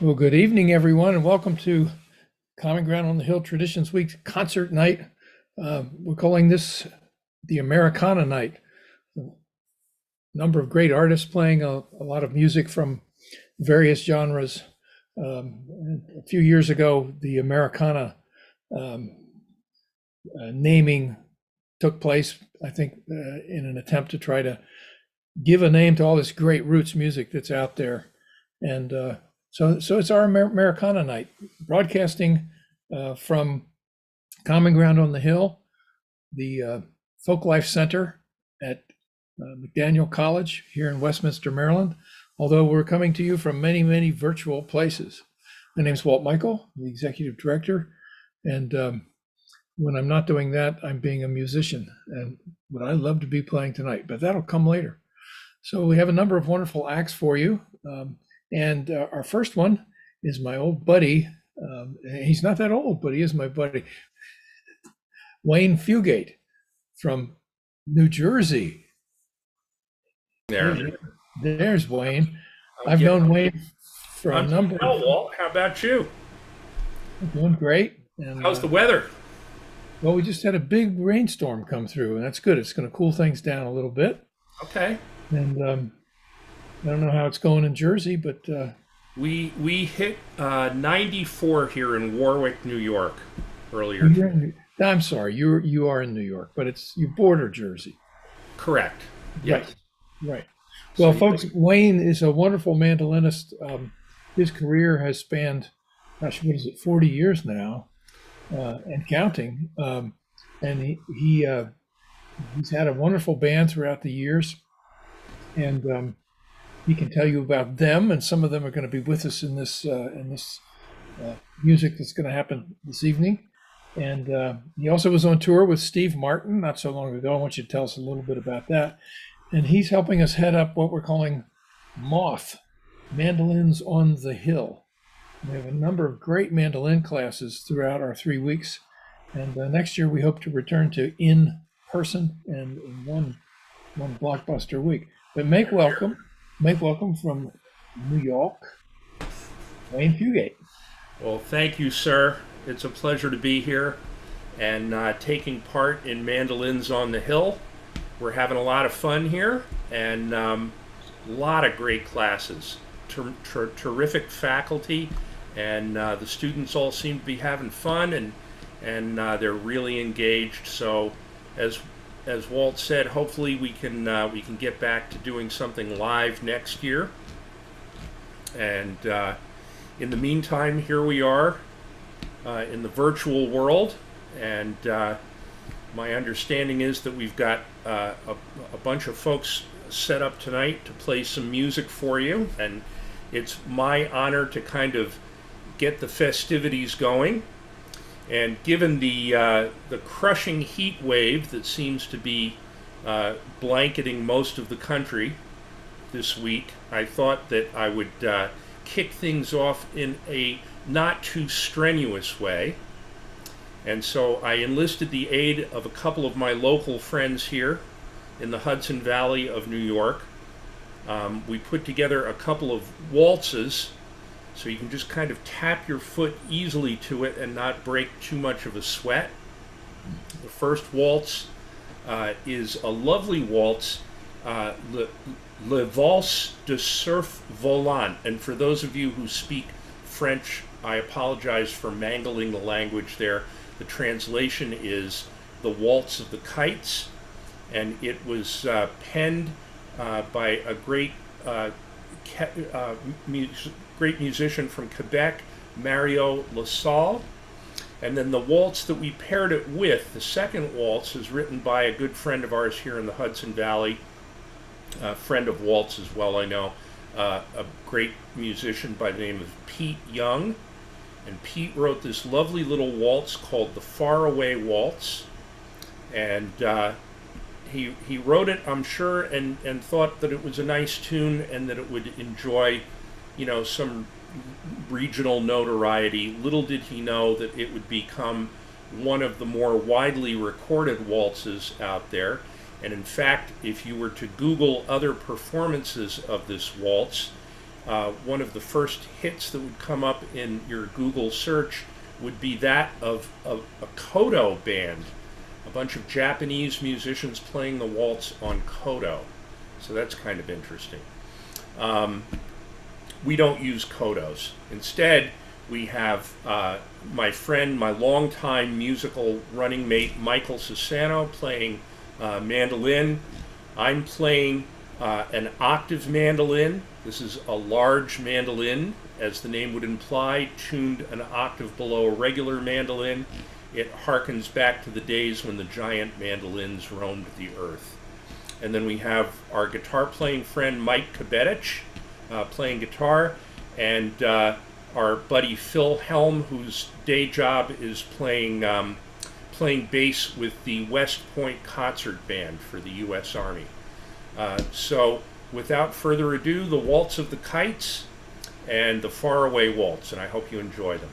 Well, good evening, everyone, and welcome to Common Ground on the Hill Traditions Week concert night. We're calling this the Americana Night. A number of great artists playing a lot of music from various genres. A few years ago, the Americana um, naming took place, I think, in an attempt to try to give a name to all this great roots music that's out there. And so it's our Americana night, broadcasting from Common Ground on the Hill, the Folk Life Center at McDaniel College here in Westminster, Maryland. Although we're coming to you from many, many virtual places. My name's Walt Michael, the executive director, and when I'm not doing that, I'm being a musician, and what I love to be playing tonight, but that'll come later. So we have a number of wonderful acts for you. And our first one is my old buddy. He's not that old, but he is my buddy, Wayne Fugate from New Jersey. There's Wayne. I've known Wayne for a number. Well, Walt, how about you? Doing great. And How's the weather? well, we just had a big rainstorm come through, and that's good. It's going to cool things down a little bit. Okay. And I don't know how it's going in Jersey, but We hit 94 here in Warwick, New York, earlier. I'm sorry, you are in New York, but you border Jersey. Correct. Yes. Right. Well, So- folks, Wayne is a wonderful mandolinist. His career has spanned, gosh, what is it, 40 years now, and counting. And he's had a wonderful band throughout the years, and he can tell you about them, and some of them are going to be with us in this music that's going to happen this evening. And he also was on tour with Steve Martin not so long ago. I want you to tell us a little bit about that. And he's helping us head up what we're calling Moth, Mandolins on the Hill. We have a number of great mandolin classes throughout our 3 weeks. And next year we hope to return to in person and in one blockbuster week. But make welcome from New York, Wayne Fugate. Well, thank you, sir. It's a pleasure to be here and taking part in Mandolins on the Hill. We're having a lot of fun here and a lot of great classes, terrific faculty, and the students all seem to be having fun and they're really engaged. So, as Walt said, hopefully we can get back to doing something live next year. And in the meantime, here we are in the virtual world, and my understanding is that we've got a bunch of folks set up tonight to play some music for you, and it's my honor to kind of get the festivities going. And given the crushing heat wave that seems to be blanketing most of the country this week, I thought that I would kick things off in a not too strenuous way. And so I enlisted the aid of a couple of my local friends here in the Hudson Valley of New York. We put together a couple of waltzes so you can just kind of tap your foot easily to it and not break too much of a sweat. The first waltz is a lovely waltz, Le Valse de Surf Volant. And for those of you who speak French, I apologize for mangling the language there. The translation is The Waltz of the Kites, and it was penned by a great musician from Quebec, Mario LaSalle. And then the waltz that we paired it with, the second waltz, is written by a good friend of ours here in the Hudson Valley, a friend of Walt's as well, I know, a great musician by the name of Pete Young. And Pete wrote this lovely little waltz called the Faraway Waltz. And he wrote it, I'm sure, and thought that it was a nice tune and that it would enjoy, some regional notoriety. Little did he know that it would become one of the more widely recorded waltzes out there. And in fact, if you were to Google other performances of this waltz, one of the first hits that would come up in your Google search would be that of a koto band, a bunch of Japanese musicians playing the waltz on koto. So that's kind of interesting. We don't use kotos. Instead, we have my friend, my longtime musical running mate, Michael Sassano, playing mandolin. I'm playing an octave mandolin. This is a large mandolin, as the name would imply, tuned an octave below a regular mandolin. It harkens back to the days when the giant mandolins roamed the earth. And then we have our guitar playing friend Mike Kabetich playing guitar, and our buddy Phil Helm, whose day job is playing bass with the West Point Concert Band for the U.S. Army. So without further ado, the Waltz of the Kites and the Faraway Waltz, and I hope you enjoy them.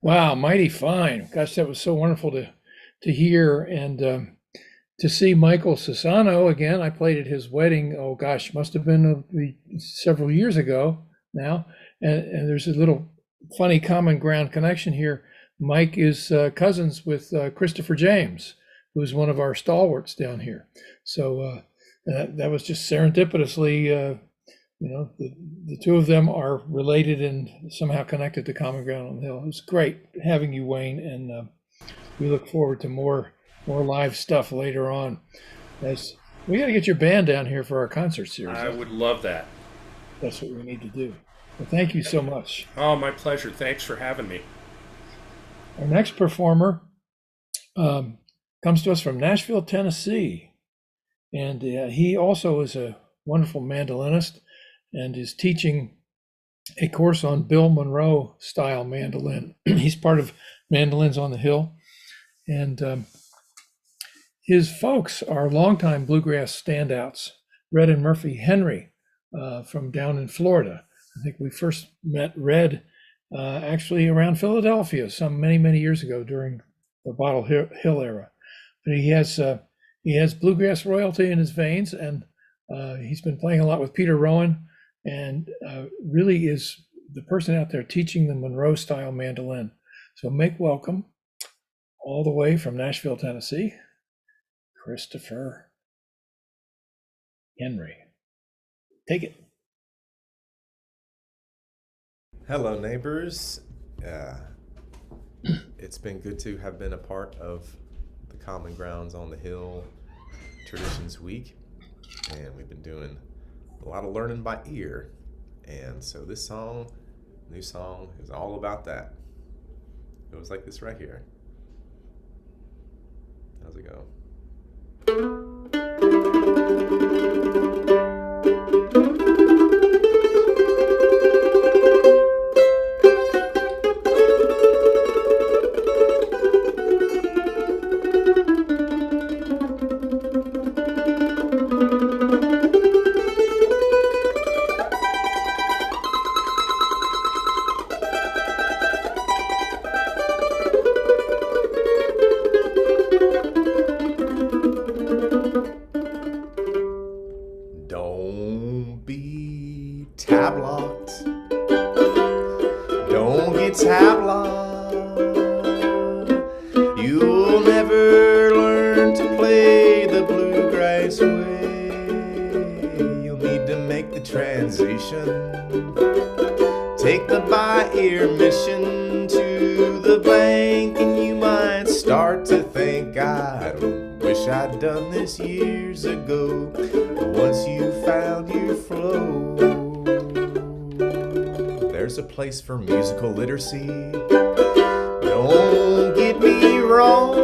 Wow, mighty fine. Gosh, that was so wonderful to hear and to see Michael Sassano again. I played at his wedding. Oh gosh, must have been several years ago now. And there's a little funny common ground connection here. Mike is cousins with Christopher James, who's one of our stalwarts down here. So that was just serendipitously. The two of them are related and somehow connected to common ground on the hill. It was great having you, Wayne, and we look forward to more live stuff later on. As we got to get your band down here for our concert series. I would love that. That's what we need to do. Well, thank you so much. Oh, my pleasure. Thanks for having me. Our next performer comes to us from Nashville, Tennessee, and he also is a wonderful mandolinist and is teaching a course on Bill Monroe style mandolin. He's part of Mandolins on the Hill, and his folks are longtime bluegrass standouts, Red and Murphy Henry from down in Florida. I think we first met Red actually around Philadelphia many years ago during the Bottle Hill era. But he has bluegrass royalty in his veins, and he's been playing a lot with Peter Rowan, and really is the person out there teaching the Monroe style mandolin. So make welcome all the way from Nashville, Tennessee, Christopher Henry. Take it. Hello, neighbors. It's been good to have been a part of the Common Grounds on the Hill Traditions Week, and we've been doing a lot of learning by ear. And so this new song, is all about that. It was like this right here. How's it go? You'll never learn to play the bluegrass way. You'll need to make the transition. Take the by-ear mission to the bank, and you might start to think, I wish I'd done this years ago. Once you found your flow, there's a place for musical literacy. Don't get me wrong,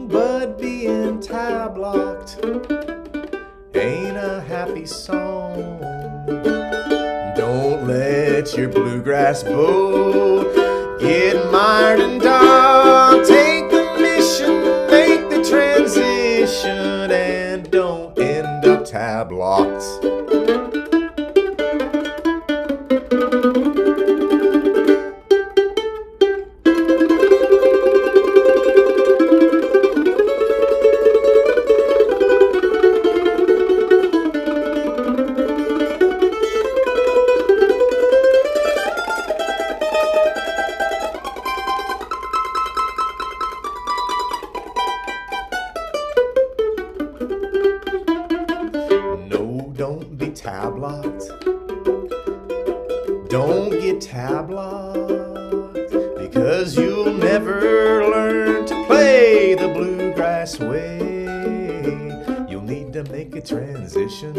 but being tie-blocked ain't a happy song. Don't let your bluegrass bow get mired and dark. Take the mission, make the transition, and don't end up tie-blocked. Don't be tab-locked. Don't get tab-locked, because you'll never learn to play the bluegrass way. You'll need to make a transition.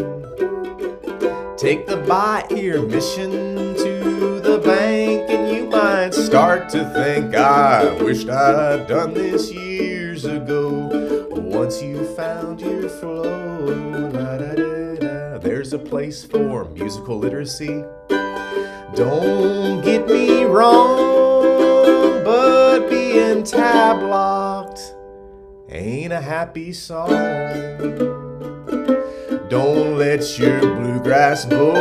Take the by-ear mission to the bank, and you might start to think, I wished I'd done this years ago. Once you found your flow, there's a place for musical literacy. Don't get me wrong, but being tab-locked ain't a happy song. Don't let your bluegrass bow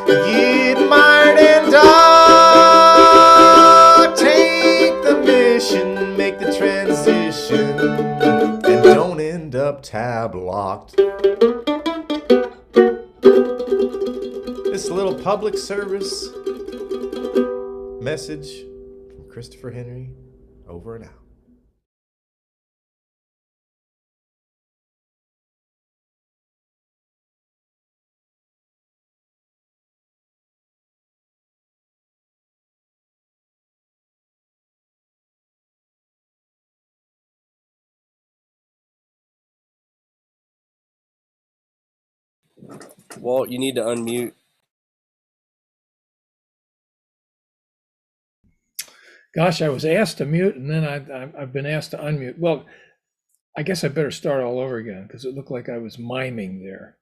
get mired and docked. up, tab locked. This little public service message from Christopher Henry, over and out. Walt, you need to unmute. Gosh, I was asked to mute, and then I've been asked to unmute. Well, I guess I better start all over again because it looked like I was miming there.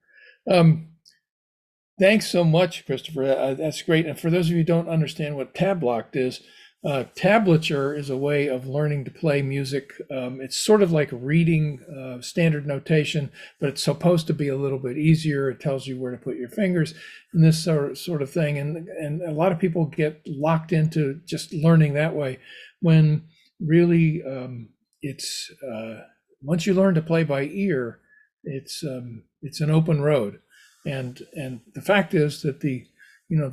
Thanks so much, Christopher. That's great. And for those of you who don't understand what tab locked is, tablature is a way of learning to play music. It's sort of like reading standard notation, but it's supposed to be a little bit easier. It tells you where to put your fingers and this sort of thing. And a lot of people get locked into just learning that way when really it's once you learn to play by ear, it's an open road. And the fact is that the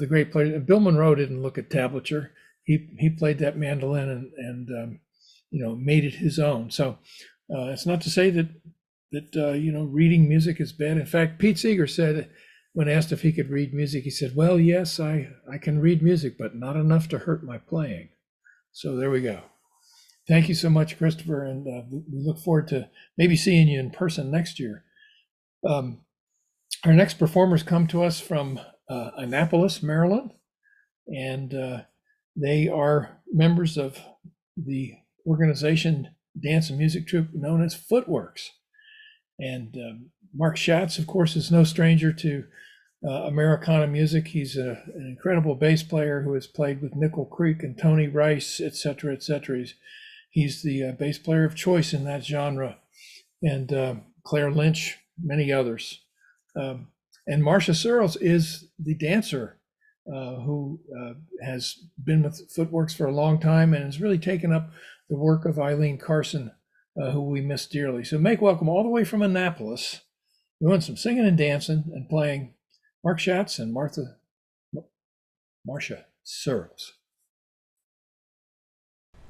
great player Bill Monroe didn't look at tablature. He played that mandolin and made it his own. So it's not to say that reading music is bad. In fact, Pete Seeger said when asked if he could read music, he said, "Well, yes, I can read music, but not enough to hurt my playing." So there we go. Thank you so much, Christopher, and we look forward to maybe seeing you in person next year. Our next performers come to us from Annapolis, Maryland, and they are members of the organization dance and music troupe known as Footworks. And Mark Schatz, of course, is no stranger to Americana music. He's an incredible bass player who has played with Nickel Creek and Tony Rice, et cetera, et cetera. He's the bass player of choice in that genre. And Claire Lynch, many others. And Marsha Searle is the dancer who has been with Footworks for a long time and has really taken up the work of Eileen Carson, who we miss dearly. So make welcome all the way from Annapolis, doing some singing and dancing and playing, Mark Schatz and Marsha Searle.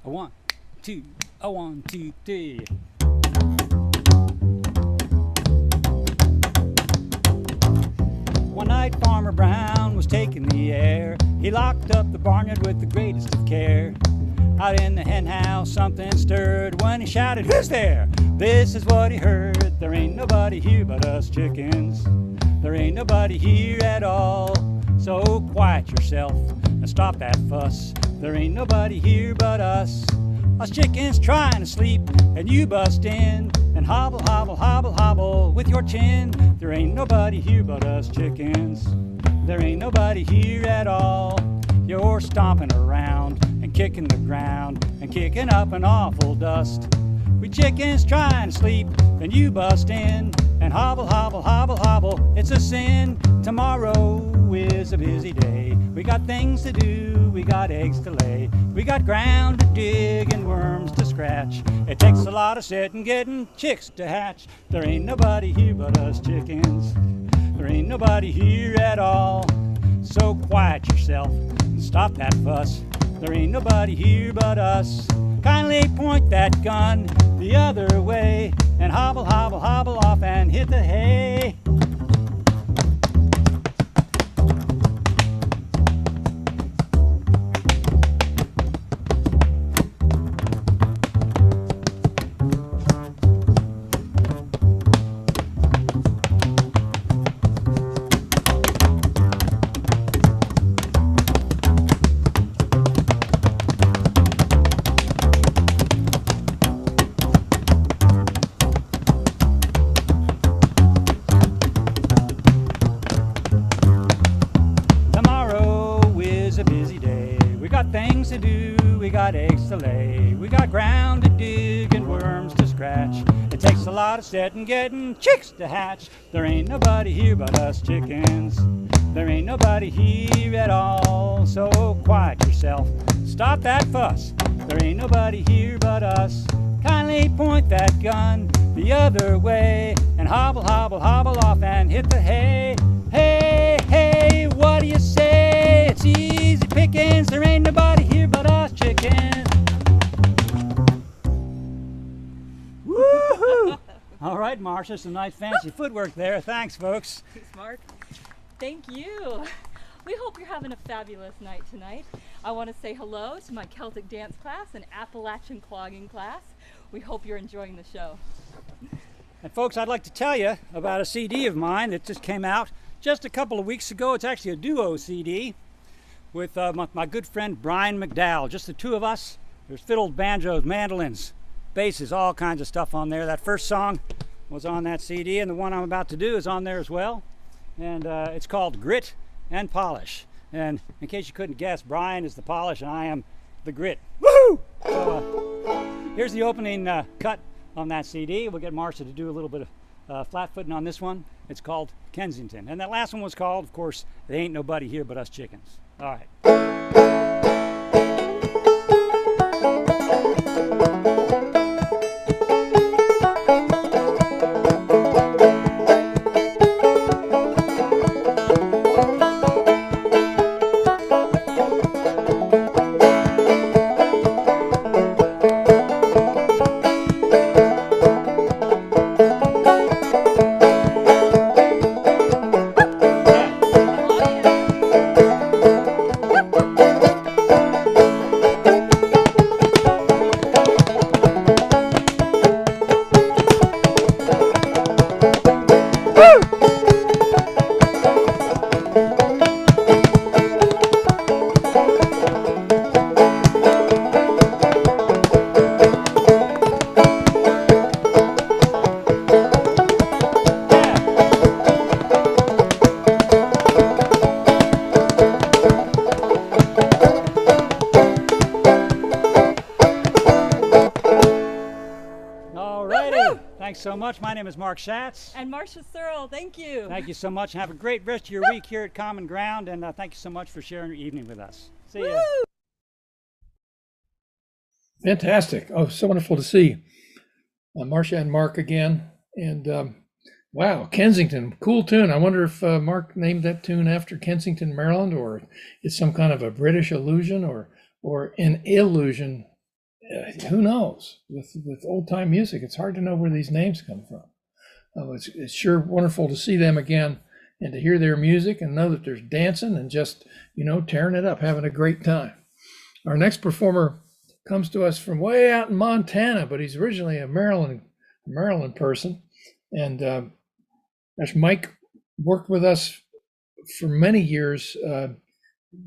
A 1, 2, a 1, 2, 3. One night Farmer Brown was taking the air. He locked up the barnyard with the greatest of care. Out in the hen house something stirred when he shouted, "Who's there?" This is what he heard: "There ain't nobody here but us chickens. There ain't nobody here at all. So quiet yourself and stop that fuss. There ain't nobody here but us. Us chickens trying to sleep and you bust in and hobble, hobble, hobble, hobble with your chin. There ain't nobody here but us chickens. There ain't nobody here at all. You're stomping around and kicking the ground and kicking up an awful dust. We chickens trying to sleep and you bust in and hobble, hobble, hobble, hobble. It's a sin. Tomorrow is a busy day. We got things to do, we got eggs to lay, we got ground to dig and worms to scratch. It takes a lot of sitting getting chicks to hatch. There ain't nobody here but us chickens. There ain't nobody here at all. So quiet yourself and stop that fuss. There ain't nobody here but us. Kindly point that gun the other way and hobble, hobble, hobble off and hit the hay. Things to do, we got eggs to lay, we got ground to dig and worms to scratch. It takes a lot of setting getting chicks to hatch. There ain't nobody here but us chickens. There ain't nobody here at all. So quiet yourself, stop that fuss. There ain't nobody here but us. Kindly point that gun the other way, and hobble, hobble, hobble off and hit the hay. Hey, hey, what do you say? It's easy pickings, there ain't nobody here but us chickens. Woohoo! All right, Marsha, some nice fancy footwork there. Thanks, folks. Thanks, Mark. Thank you. We hope you're having a fabulous night tonight. I want to say hello to my Celtic dance class and Appalachian clogging class. We hope you're enjoying the show. And folks, I'd like to tell you about a CD of mine that just came out just a couple of weeks ago. It's actually a duo CD with my good friend Brian McDowell. Just the two of us. There's fiddles, banjos, mandolins, basses, all kinds of stuff on there. That first song was on that CD, and the one I'm about to do is on there as well. And it's called Grit and Polish. And in case you couldn't guess, Brian is the polish and I am the grit. Woohoo! So, here's the opening cut on that CD. We'll get Marsha to do a little bit of flat footing on this one. It's called Kensington. And that last one was called, of course, There Ain't Nobody Here But Us Chickens. All right. Thanks so much. My name is Mark Schatz. And Marsha Searle, thank you. Thank you so much. Have a great rest of your week here at Common Ground, and thank you so much for sharing your evening with us. See ya. Fantastic. Oh, so wonderful to see Marsha and Mark again. And wow, Kensington, cool tune. I wonder if Mark named that tune after Kensington, Maryland, or it's some kind of a British illusion or an illusion. Who knows? With old time music, it's hard to know where these names come from. It's sure wonderful to see them again and to hear their music and know that there's dancing and just, tearing it up, having a great time. Our next performer comes to us from way out in Montana, but he's originally a Maryland person. And Mike worked with us for many years,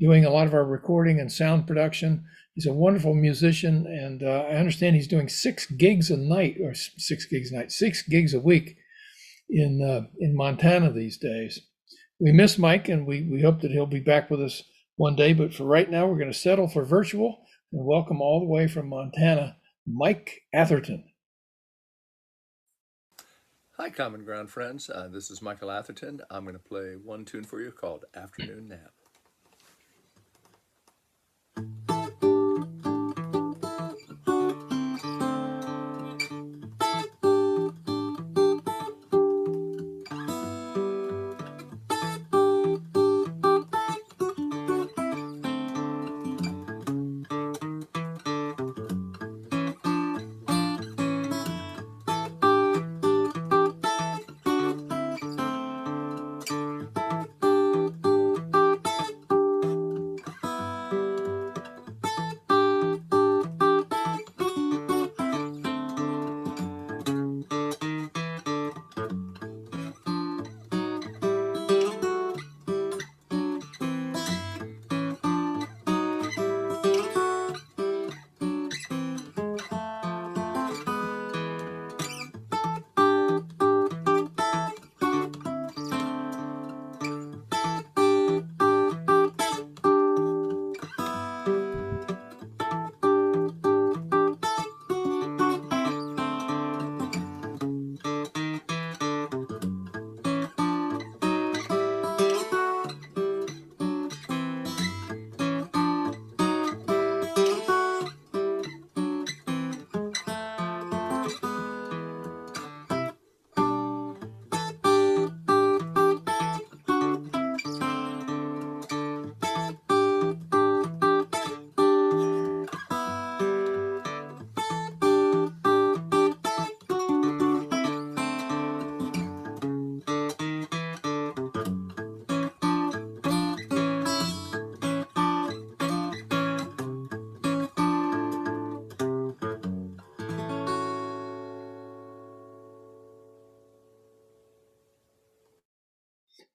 doing a lot of our recording and sound production. He's a wonderful musician, and I understand he's doing 6 gigs a week in Montana these days. We miss Mike, and we hope that he'll be back with us one day. But for right now, we're going to settle for virtual and welcome all the way from Montana, Mike Atherton. Hi, Common Ground friends. This is Michael Atherton. I'm going to play one tune for you called Afternoon Nap.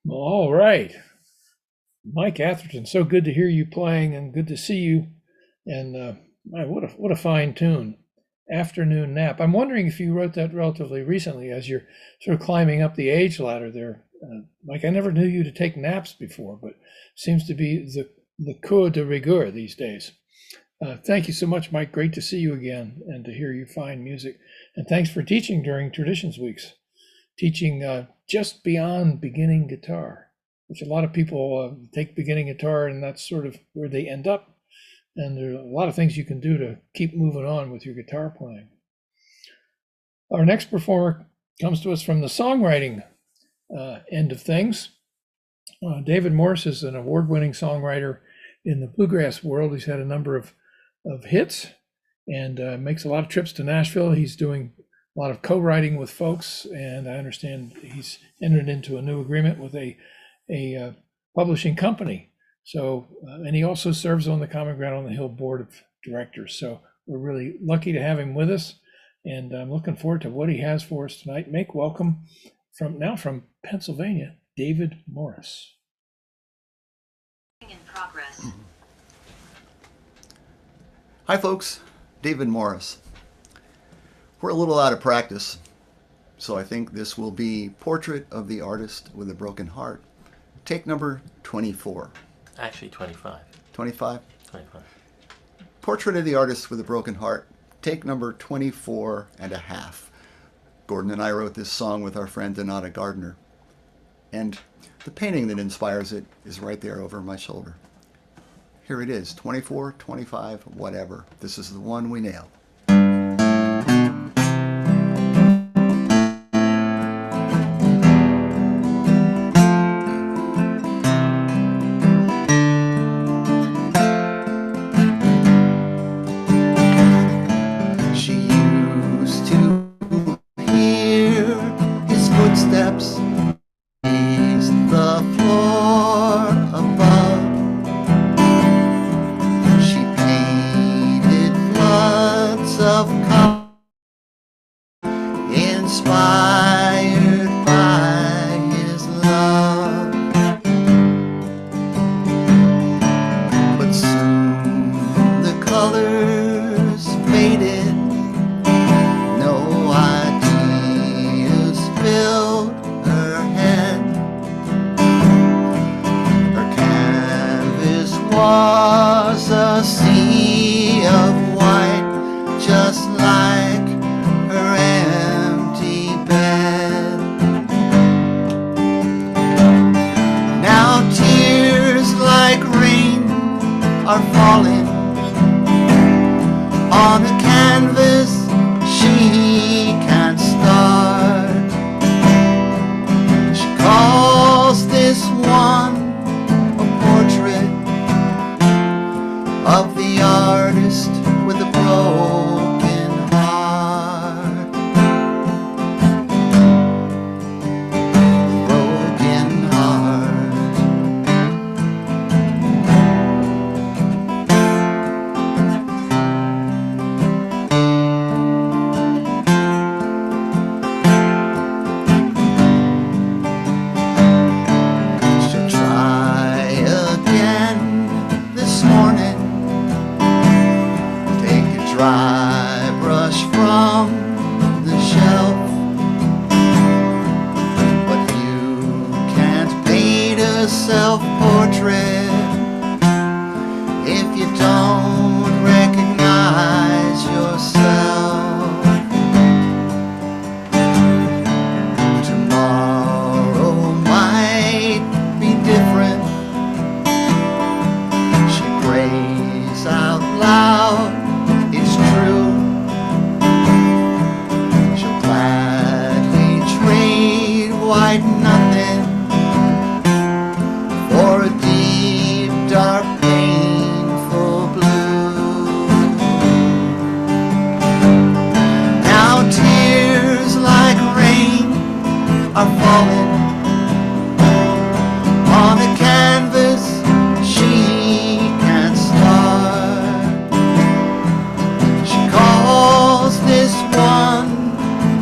Well, all right. Mike Atherton, so good to hear you playing and good to see you. And my, what a fine tune. Afternoon Nap. I'm wondering if you wrote that relatively recently as you're sort of climbing up the age ladder there. Mike, I never knew you to take naps before, but seems to be the cours de rigueur these days. Thank you so much, Mike. Great to see you again and to hear you fine music. And thanks for teaching during Traditions Weeks, teaching just beyond beginning guitar, which a lot of people take beginning guitar and that's sort of where they end up. And there are a lot of things you can do to keep moving on with your guitar playing. Our next performer comes to us from the songwriting end of things. David Morris is an award-winning songwriter in the bluegrass world. He's had a number of hits and makes a lot of trips to Nashville. He's doing a lot of co-writing with folks, and I understand he's entered into a new agreement with a publishing company. So, and he also serves on the Common Ground on the Hill board of directors. So we're really lucky to have him with us, and I'm looking forward to what he has for us tonight. Make welcome from Pennsylvania, David Morris. In progress. Hi folks, David Morris. We're a little out of practice, so I think this will be Portrait of the Artist with a Broken Heart. Take number 24. Actually, 25. 25? 25. Portrait of the Artist with a Broken Heart. Take number 24 and a half. Gordon and I wrote this song with our friend Donata Gardner. And the painting that inspires it is right there over my shoulder. Here it is, 24, 25, whatever. This is the one we nailed. This one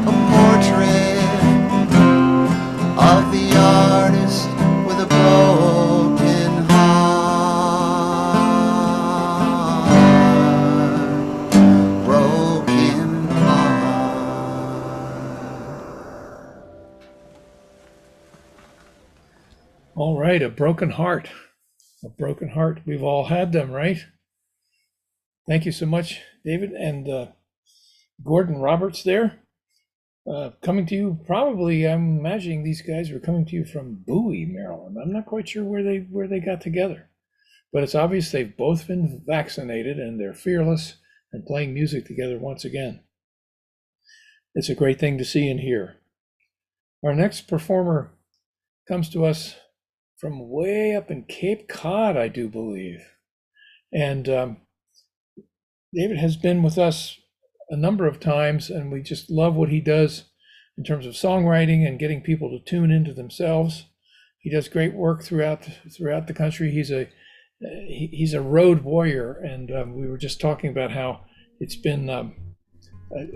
a portrait of the All right, a broken heart. A broken heart. We've all had them, right? Thank you so much, David. And Gordon Roberts there. Coming to you, probably, I'm imagining these guys were coming to you from Bowie, Maryland. I'm not quite sure where they got together. But it's obvious they've both been vaccinated and they're fearless and playing music together once again. It's a great thing to see and hear. Our next performer comes to us from way up in Cape Cod, I do believe. And David has been with us a number of times, and we just love what he does in terms of songwriting and getting people to tune into themselves. He does great work throughout the country. He's a road warrior, and we were just talking about how it's been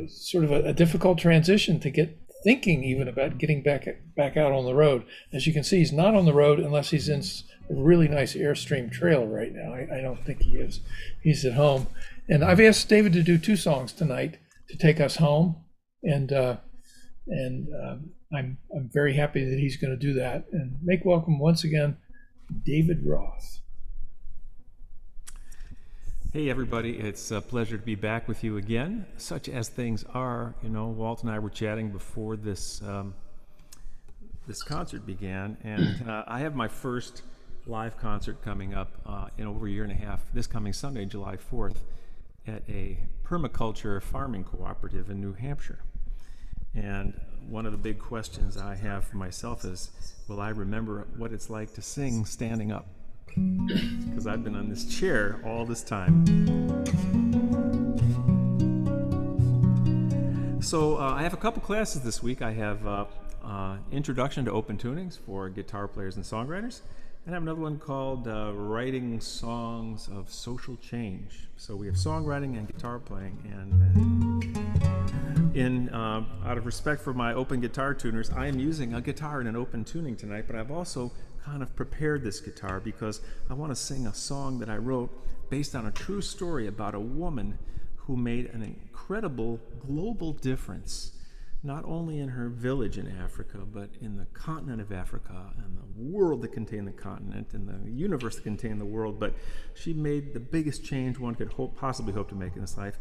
sort of a difficult transition to get thinking even about getting back out on the road. As you can see, he's not on the road unless he's in a really nice Airstream trail right now. I don't think he is. He's at home. And I've asked David to do 2 songs tonight to take us home, and I'm very happy that he's going to do that. And make welcome once again, David Roth. Hey everybody, it's a pleasure to be back with you again. Such as things are, Walt and I were chatting before this concert began, and I have my first live concert coming up in over a year and a half, this coming Sunday, July 4th, at a permaculture farming cooperative in New Hampshire. And one of the big questions I have for myself is, will I remember what it's like to sing standing up? Because I've been on this chair all this time. So I have a couple classes this week. I have Introduction to Open Tunings for guitar players and songwriters, and I have another one called Writing Songs of Social Change. So we have songwriting and guitar playing, and out of respect for my open guitar tuners, I am using a guitar in an open tuning tonight, but I've also kind of prepared this guitar because I want to sing a song that I wrote based on a true story about a woman who made an incredible global difference, not only in her village in Africa, but in the continent of Africa and the world that contained the continent and the universe that contained the world. But she made the biggest change one could possibly hope to make in this life,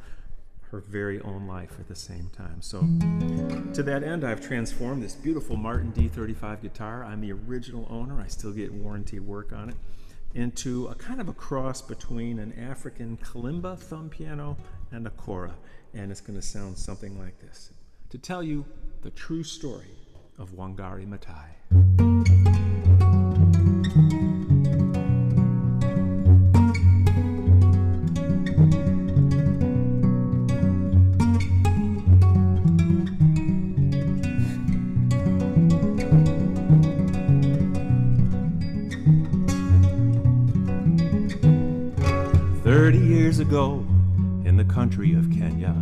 her very own life at the same time. So to that end, I've transformed this beautiful Martin D35 guitar. I'm the original owner. I still get warranty work on it, into a kind of a cross between an African kalimba thumb piano and a kora. And it's going to sound something like this, to tell you the true story of Wangari Maathai. 30 years ago, in the country of Kenya,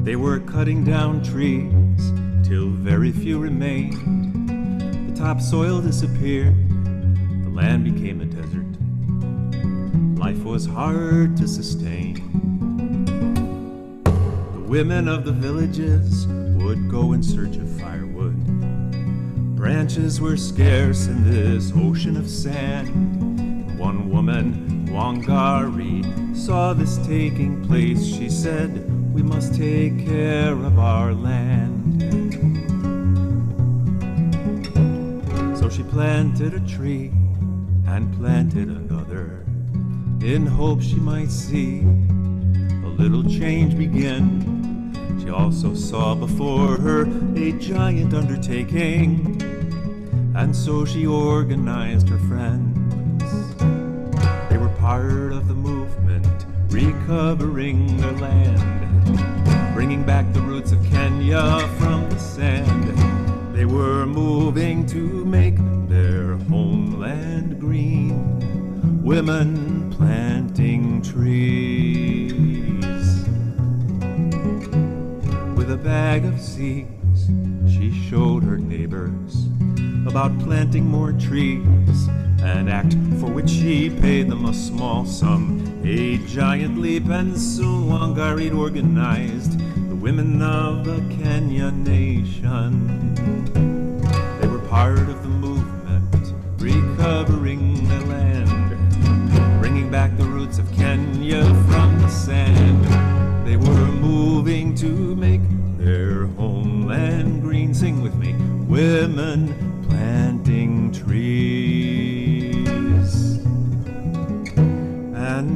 they were cutting down trees till very few remained. The topsoil disappeared, the land became a desert. Life was hard to sustain. The women of the villages would go in search of firewood. Branches were scarce in this ocean of sand. One woman, Wangari, saw this taking place. She said, "We must take care of our land." So she planted a tree and planted another, in hope she might see a little change begin. She also saw before her a giant undertaking, and so she organized her friends. Part of the movement, recovering their land, bringing back the roots of Kenya from the sand. They were moving to make their homeland green, women planting trees. With a bag of seeds, she showed her neighbors about planting more trees, an act for which she paid them a small sum, a giant leap, and soon Wangari organized the women of the Kenya nation. They were part of the movement,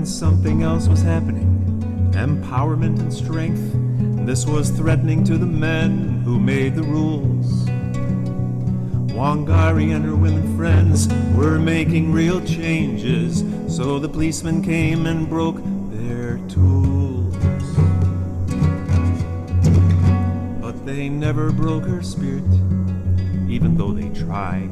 something else was happening, empowerment and strength. This was threatening to the men who made the rules. Wangari and her women friends were making real changes, so the policemen came and broke their tools. But they never broke her spirit, even though they tried.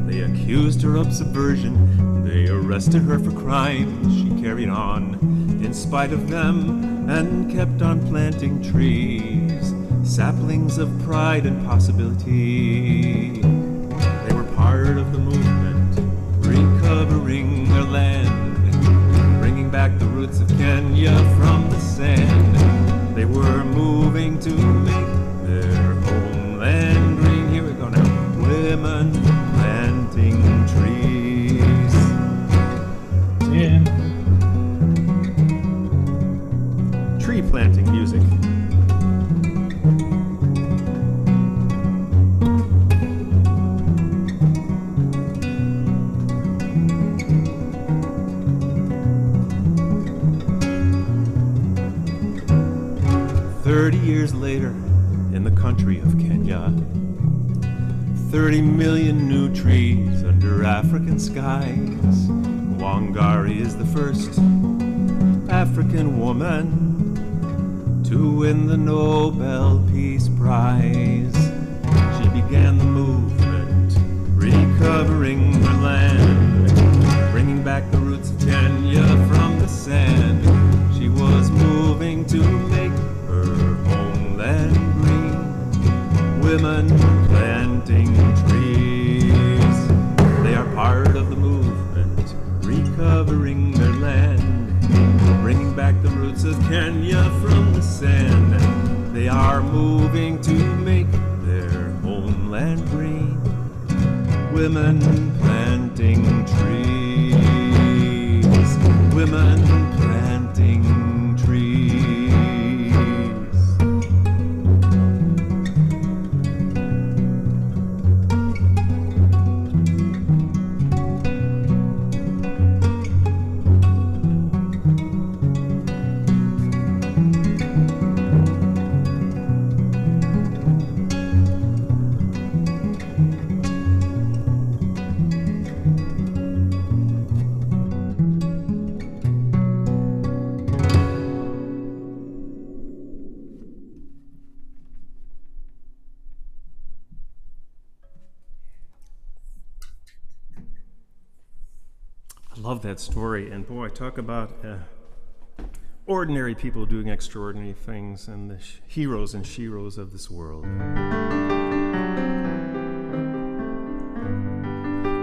They accused her of subversion, they arrested her for crime. She carried on in spite of them and kept on planting trees, saplings of pride and possibility. They were part of the movement, recovering their land, bringing back the roots of Kenya from the sand. They were moving to make their homeland green. Here we go now. Women planting trees. Yeah. Tree planting music. Years later, in the country of Kenya, 30 million new trees under African skies. Wangari is the first African woman to win the Nobel Peace Prize. She began the movement, recovering her land, bringing back the roots of Kenya from the sand. She was moving to make homeland green, women planting trees. They are part of the movement, recovering their land, bringing back the roots of Kenya from the sand. They are moving to make their homeland green, women planting trees, women planting trees. Love that story, and boy, talk about ordinary people doing extraordinary things and the heroes and sheroes of this world.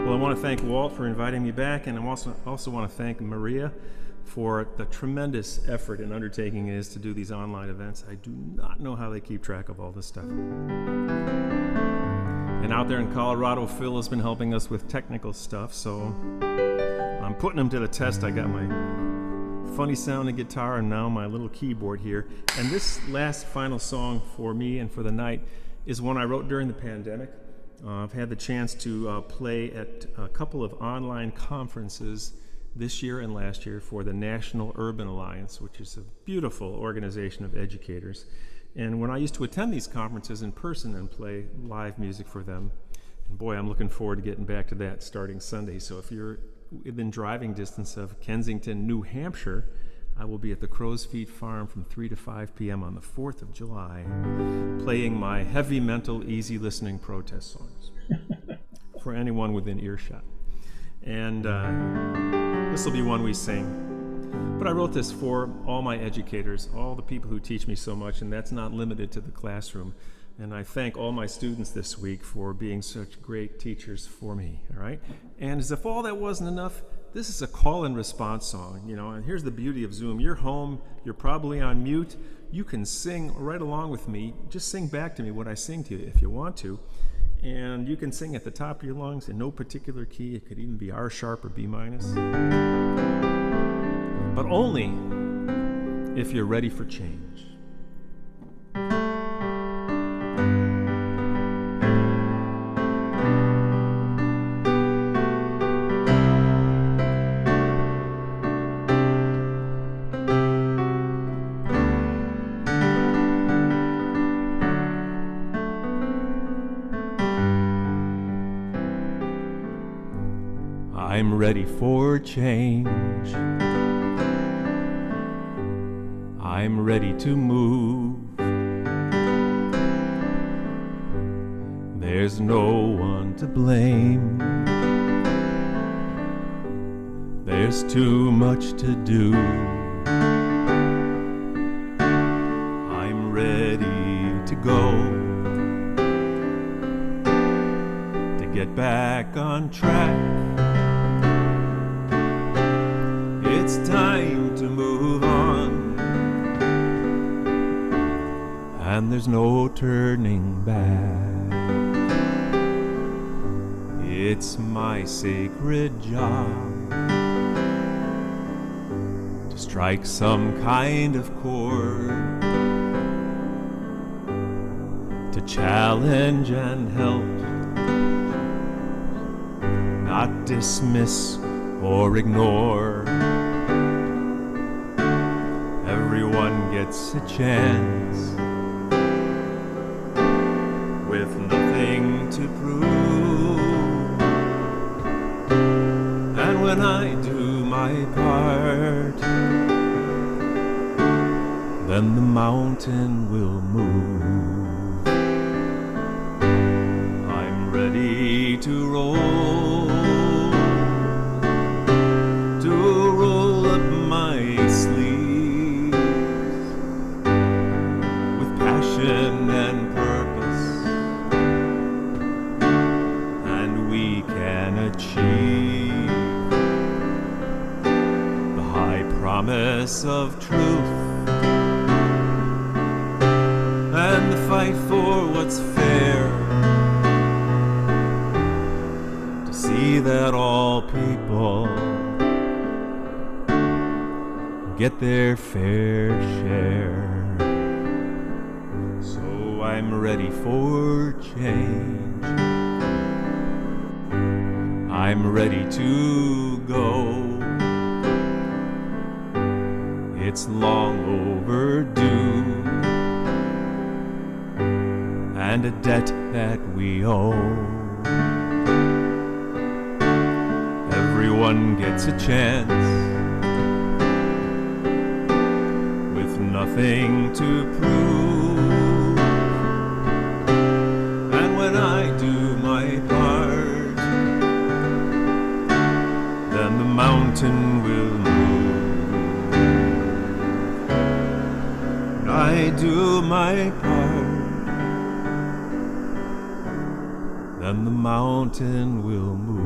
Well, I want to thank Walt for inviting me back, and I also want to thank Maria for the tremendous effort and undertaking it is to do these online events. I do not know how they keep track of all this stuff. And out there in Colorado, Phil has been helping us with technical stuff, so I'm putting him to the test. I got my funny sounding guitar and now my little keyboard here. And this last final song for me and for the night is one I wrote during the pandemic. I've had the chance to play at a couple of online conferences this year and last year for the National Urban Alliance, which is a beautiful organization of educators. And when I used to attend these conferences in person and play live music for them, and boy, I'm looking forward to getting back to that starting Sunday. So if you're within driving distance of Kensington, New Hampshire, I will be at the Crow's Feet Farm from 3 to 5 p.m. on the 4th of July, playing my heavy mental, easy listening protest songs for anyone within earshot. And this will be one we sing. But I wrote this for all my educators, all the people who teach me so much, and that's not limited to the classroom. And I thank all my students this week for being such great teachers for me, all right? And as if all that wasn't enough, this is a call and response song, you know, and here's the beauty of Zoom. You're home, you're probably on mute, you can sing right along with me. Just sing back to me what I sing to you if you want to. And you can sing at the top of your lungs in no particular key. It could even be R sharp or B minus. But only if you're ready for change. I'm ready for change. I'm ready to move. There's no one to blame. There's too much to do. I'm ready to go, to get back on track. It's time to move on, and there's no turning back. It's my sacred job to strike some kind of chord, to challenge and help, not dismiss or ignore. Everyone gets a chance with nothing to prove. And when I do my part, then the mountain will move. I'm ready to roll, to roll up my sleeves with passion and purpose, and we can achieve the high promise of truth and the fight for what's fair, to see that all people get their fair share. So I'm ready for change. I'm ready to go. It's long overdue, and a debt that we owe. Everyone gets a chance with nothing to prove. And when I do my part, then the mountain will move. When I do my part, then the mountain will move.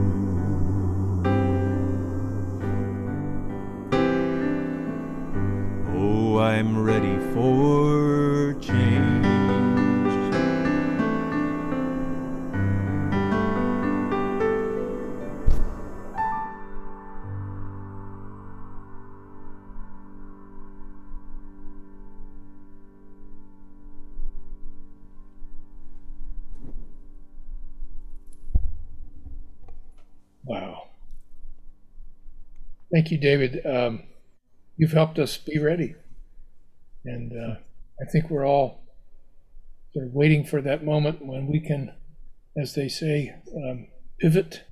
Oh, I'm ready for change. Wow. Thank you, David. You've helped us be ready. And I think we're all sort of waiting for that moment when we can, as they say, pivot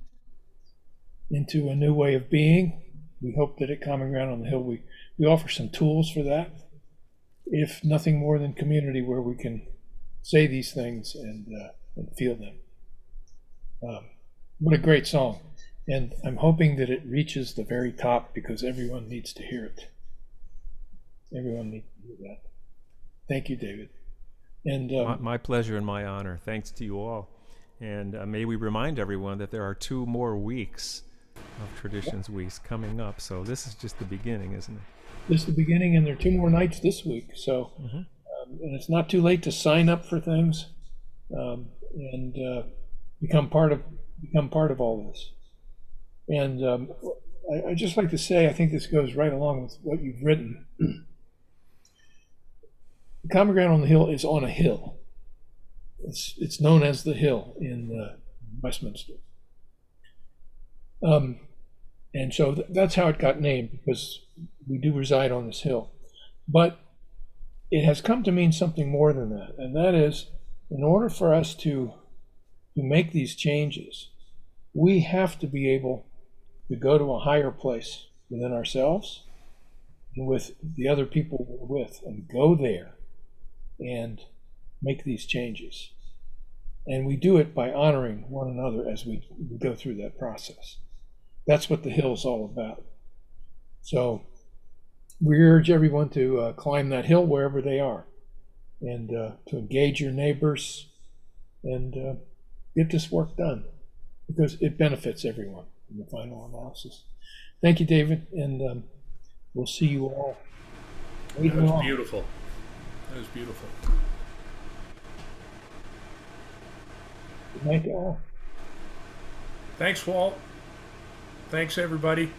into a new way of being. We hope that at Common Ground on the Hill, we offer some tools for that, if nothing more than community where we can say these things and feel them. What a great song. And I'm hoping that it reaches the very top because everyone needs to hear it. Everyone needs to hear that. Thank you, David. And My pleasure and my honor. Thanks to you all. And may we remind everyone that there are 2 more weeks of Traditions Weeks coming up. So this is just the beginning, isn't it? This is the beginning, and there are 2 more nights this week. So, and it's not too late to sign up for things and become part of all this. And I just like to say, I think this goes right along with what you've written. Common Ground on the Hill is on a hill. It's known as the Hill in Westminster. And so that's how it got named, because we do reside on this hill. But it has come to mean something more than that, and that is, in order for us to make these changes, we have to be able to go to a higher place within ourselves and with the other people we're with, and go there and make these changes. And we do it by honoring one another as we go through that process. That's what the hill's all about. So we urge everyone to climb that hill wherever they are, and to engage your neighbors and get this work done, because it benefits everyone in the final analysis. Thank you, David, and we'll see you all later That was on. beautiful. That was beautiful. Good night to all. Thanks, Walt. Thanks, everybody.